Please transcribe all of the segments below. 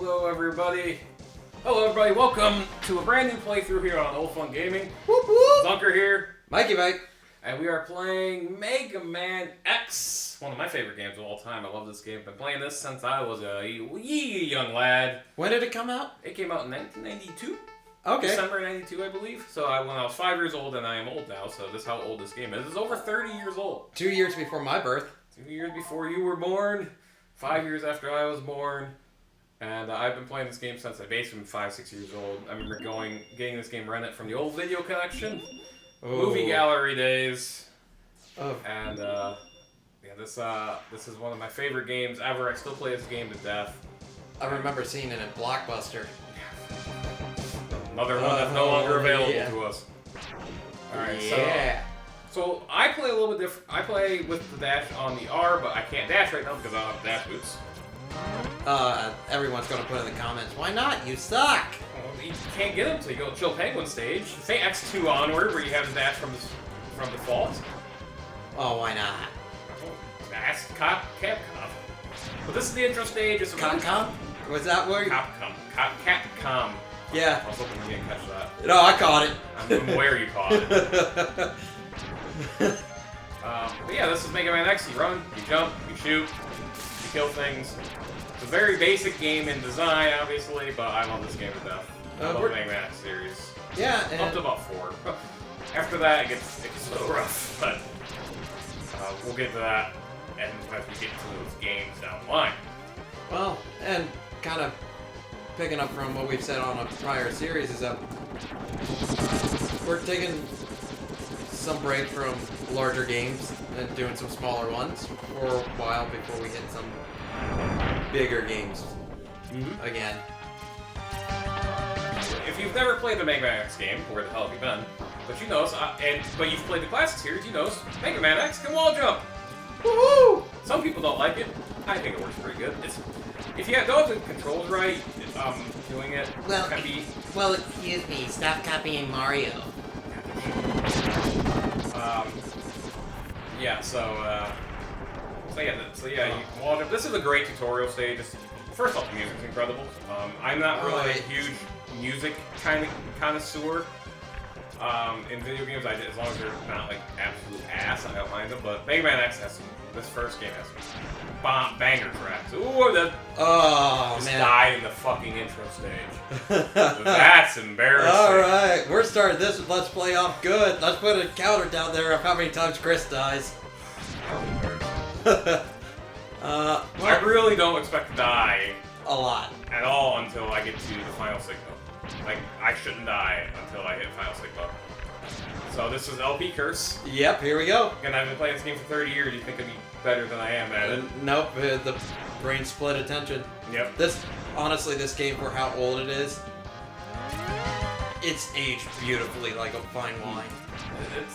Hello everybody. Hello everybody, welcome to a brand new playthrough here on Old Fun Gaming. Whoop whoop! Zunker here. Mikey Mike. And we are playing Mega Man X. One of my favorite games of all time. I love this game. I've been playing this since I was a wee young lad. When did it come out? It came out in 1992. Okay. December 92, I believe. So when I was 5 years old, and I am old now, so this is how old this game is. It's over 30 years old. 2 years before my birth. 2 years before you were born. 5 years after I was born. And I've been playing this game since I basically 5, 6 years old. I remember getting this game rented from the old video collection. Movie gallery days. Oh. And yeah, this is one of my favorite games ever. I still play this game to death. I remember seeing it in Blockbuster. Another one that's no longer available to us. Alright, so I play a little bit different. I play with the dash on the R, but I can't dash right now because I don't have dash boots. Everyone's gonna put in the comments, why not? You suck! Well, you can't get them until you go to Chill Penguin stage. Say X2 onward, where you have the dash from default. Oh, why not? That's Capcom. But this is the intro stage. Capcom? Was that word? Capcom. Yeah. I was hoping you didn't catch that. No, I caught it. I'm aware you caught it. But yeah, this is Mega Man X. You run, you jump, you shoot, you kill things. It's a very basic game in design, obviously, but I love this game to death. I love the Mega Man X series. Yeah, Up to about 4. After that, it gets a little rough, but we'll get to that and as we get to those games down the line. Well, and kind of picking up from what we've said on a prior series is that we're taking some break from larger games and doing some smaller ones for a while before we hit some bigger games again. If you've never played the Mega Man X game, where the hell have you been? But you know, but you've played the classic series, you know, Mega Man X can wall jump. Woohoo! Some people don't like it. I think it works pretty good. If you don't have the controls right, doing it can be. Well, excuse me. Stop copying Mario. Yeah. So yeah, you can wall jump. This is a great tutorial stage. First off, the music's incredible. I'm not really a huge music kind of connoisseur. In video games, as long as they're not like absolute ass, I don't mind them. But Mega Man X has this first game has some banger tracks. Ooh, that just died in the fucking intro stage. That's embarrassing. All right, we're starting this with Let's Play off good. Let's put a counter down there of how many times Chris dies. I really don't expect to die a lot at all until I get to the final signal. Like, I shouldn't die until I hit final signal. So this is LP Curse. Yep, here we go. And I've been playing this game for 30 years. You think I'd be better than I am at it? Nope, the brain split attention. Yep. Honestly, this game, for how old it is, it's aged beautifully like a fine wine.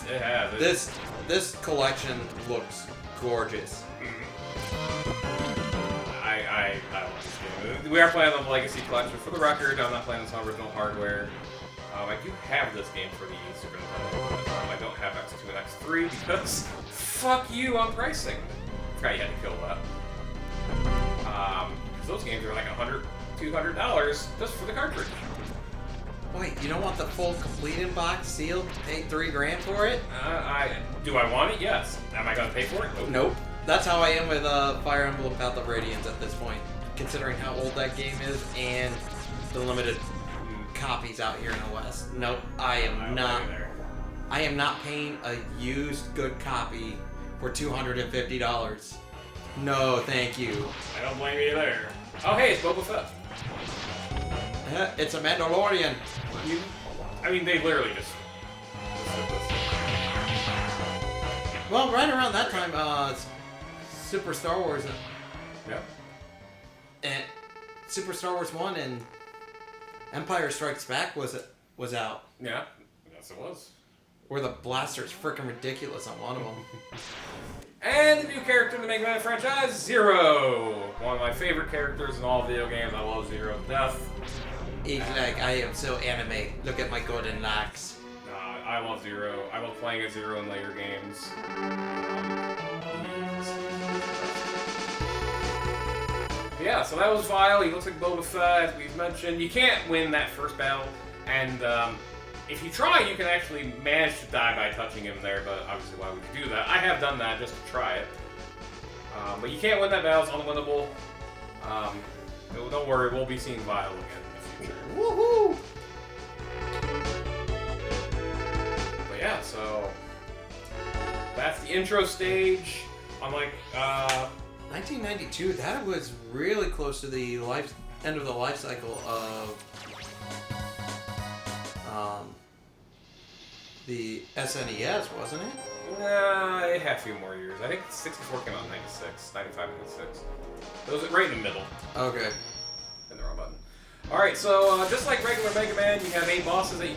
It has. This collection looks gorgeous. I love this game. We are playing on the Legacy Collection. For the record, I'm not playing this on original hardware. I do have this game for the Super Nintendo, but I don't have X2 and X3 because fuck you on pricing. I forgot you had to kill that. Because those games are like $100, $200 just for the cartridge. Wait, you don't want the full complete in box sealed? Pay $3,000 for it? Do I want it? Yes. Am I gonna pay for it? Nope. That's how I am with Fire Emblem Path of Radiance at this point, considering how old that game is and the limited copies out here in the West. Nope, I am not paying a used good copy for $250. No, thank you. I don't blame you there. Oh, hey, it's Boba Fett. It's a Mandalorian. I mean, they literally just. Well, right around that time, Super Star Wars. Yeah. And Super Star Wars 1 and Empire Strikes Back was out. Yeah, yes it was. Where the blaster's freaking ridiculous on one of them. And the new character in the Mega Man franchise, Zero. One of my favorite characters in all video games. I love Zero to death. He's like, I am so anime. Look at my golden locks. I love Zero. I love playing as Zero in later games. yeah, so that was Vile. He looks like Boba Fett, as we've mentioned. You can't win that first battle, and if you try, you can actually manage to die by touching him there, but obviously why would you do that? I have done that just to try it. But you can't win that battle, it's unwinnable. Don't worry, we'll be seeing Vile again in the future. Woohoo! But yeah, so that's the intro stage. Unlike 1992, that was really close to the end of the life cycle of the SNES, wasn't it? it had a few more years. I think 64 came out in 96, 95, 96. It was right in the middle. Okay. In the wrong button. Alright, so just like regular Mega Man, you have 8 bosses that you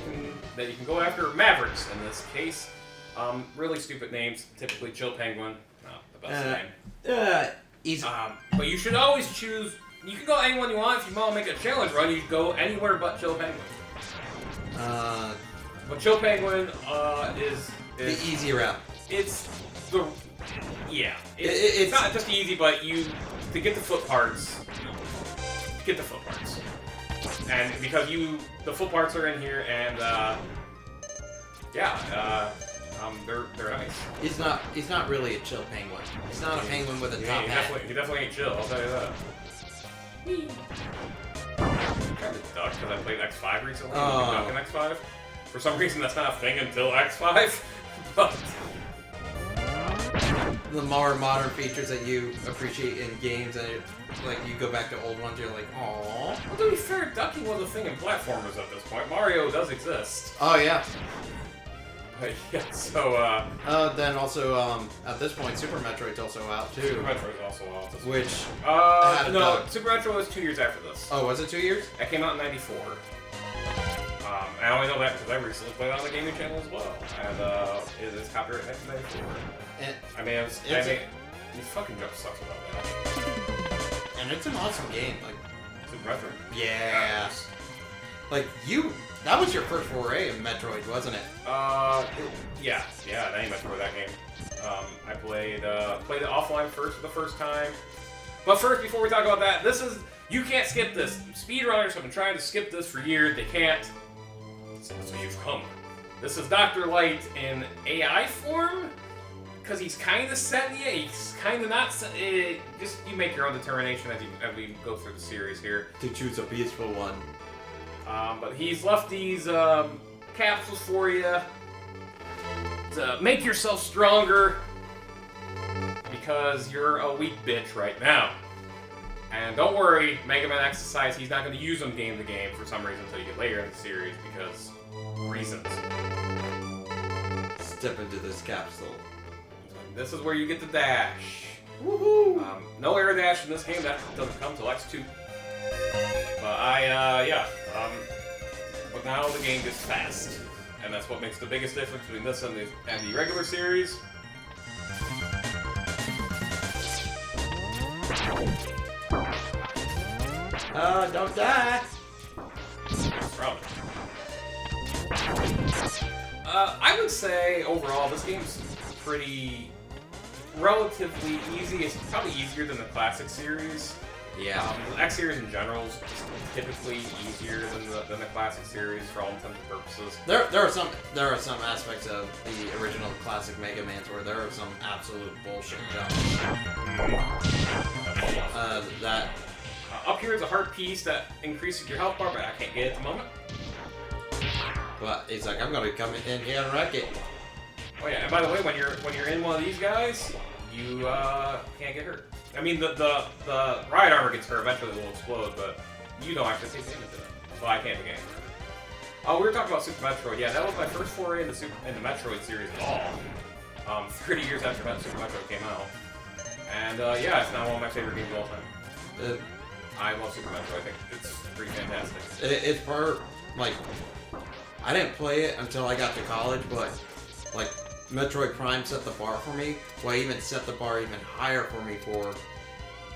can go after. Mavericks, in this case. Really stupid names. Typically Chill Penguin. Not the best name. Easy. But you should always choose... You can go anyone you want. If you want to make a challenge run, you can go anywhere but Chill Penguin. But Chill Penguin is the easy route. It's the... Yeah. It's not just easy, but to get the foot parts... Get the foot parts. And because the foot parts are in here, and they're nice. He's not really a chill penguin. He's not a penguin with a top hat. He definitely ain't chill, I'll tell you that. I'm trying to duck because I played X5 recently. Duck in X5. For some reason, that's not a thing until X5. But the more modern features that you appreciate in games, and like you go back to old ones, you're like, aww. Well, to be fair, ducking was a thing in platformers at this point. Mario does exist. Oh yeah. But yeah, so then also at this point, Super Metroid's also out too. Super Metroid's also out. Which no, Super Metroid was 2 years after this. Oh, was it 2 years? That came out in '94. I only know that because I recently played on the gaming channel as well, and it is copyright 1994. These fucking jokes sucks about that. And it's an awesome game, like Super Metroid. Yeah. Like that was your first foray in Metroid, wasn't it? Yeah, any Metroid that game. I played it offline first for the first time. But first, before we talk about that, you can't skip this. Speedrunners have been trying to skip this for years. They can't. So you've come. This is Dr. Light in AI form, because he's kind of sentient. He's kind of not. Just you make your own determination as we go through the series here. To choose a peaceful one. But he's left these capsules for you to make yourself stronger, because you're a weak bitch right now. And don't worry, Mega Man Exercise, he's not going to use them game to game for some reason until you get later in the series, because reasons. Step into this capsule. This is where you get the dash. Woohoo! No air dash in this game, that doesn't come till X2. But but now the game gets fast. And that's what makes the biggest difference between this and the regular series. Don't die! Probably. I would say, overall, this game's relatively easy. It's probably easier than the classic series. Yeah. The X series in general is typically easier than the classic series for all intents and purposes. There are some aspects of the original classic Mega Man's where there are some absolute bullshit jumps. Up here is a heart piece that increases your health bar, but I can't get it at the moment. But he's like, I'm gonna come in here and wreck it. Oh yeah, and by the way, when you're in one of these guys, you can't get hurt. I mean, the ride armor gets hurt, eventually it will explode, but you don't actually take damage to it. Well, I can't take damage. Oh, we were talking about Super Metroid. Yeah, that was my first foray in the Metroid series at all. 30 years after Super Metroid came out. And yeah, it's now one of my favorite games of all time. I love Super Metroid. I think it's pretty fantastic. It's like, I didn't play it until I got to college, but like Metroid Prime set the bar for me. Well, even set the bar even higher for me for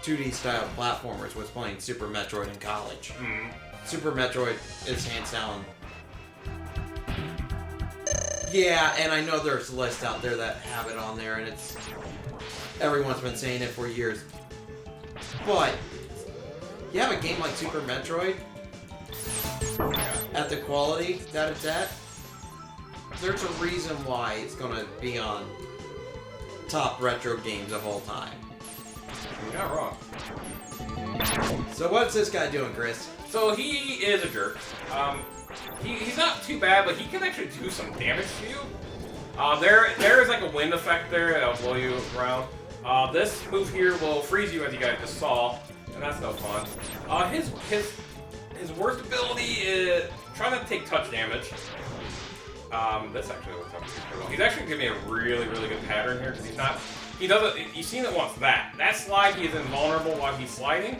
2D style platformers was playing Super Metroid in college. Mm-hmm. Super Metroid is hands down. Yeah, and I know there's lists out there that have it on there, and everyone's been saying it for years. But you have a game like Super Metroid at the quality that it's at, there's a reason why it's gonna be on top retro games of all time. You're not wrong. So what's this guy doing, Chris? So he is a jerk. He's not too bad, but he can actually do some damage to you. There is like a wind effect there that'll blow you around. This move here will freeze you, as you guys just saw, and that's no fun. His worst ability is trying to take touch damage. This actually works out pretty well. He's actually giving me a really, really good pattern here because he doesn't. You've seen it once. That slide, he is invulnerable while he's sliding,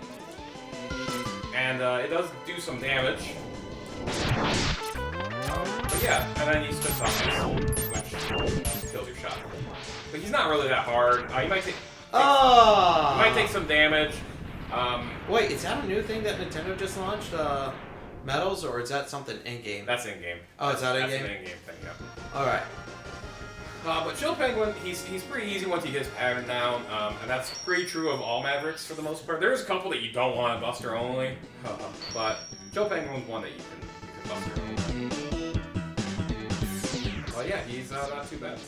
and it does do some damage. But yeah, and then he spits on which kills your shot. But he's not really that hard. You might take. You might take some damage. Wait, is that a new thing that Nintendo just launched? Medals, or is that something in-game? That's in-game. Oh, is that in-game? That's an in-game thing, yeah. Alright. But Chill Penguin, he's pretty easy once he gets pattern down, and that's pretty true of all Mavericks for the most part. There's a couple that you don't want Buster only, but Chill Penguin's one that you can Buster only. But yeah, he's not too bad.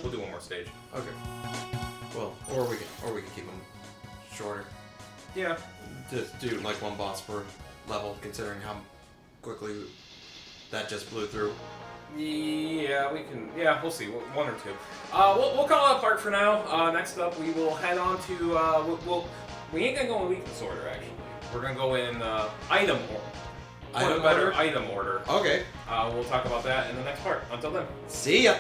We'll do one more stage. Okay. Well, or we can keep them shorter. Yeah. Just do like one boss per level, considering how quickly that just blew through. Yeah, we can. Yeah, we'll see. One or two. We'll call it a part for now. Next up, we will head on to. We ain't gonna go in weakness order actually. We're gonna go in item order. Item order. Okay. We'll talk about that in the next part. Until then. See ya.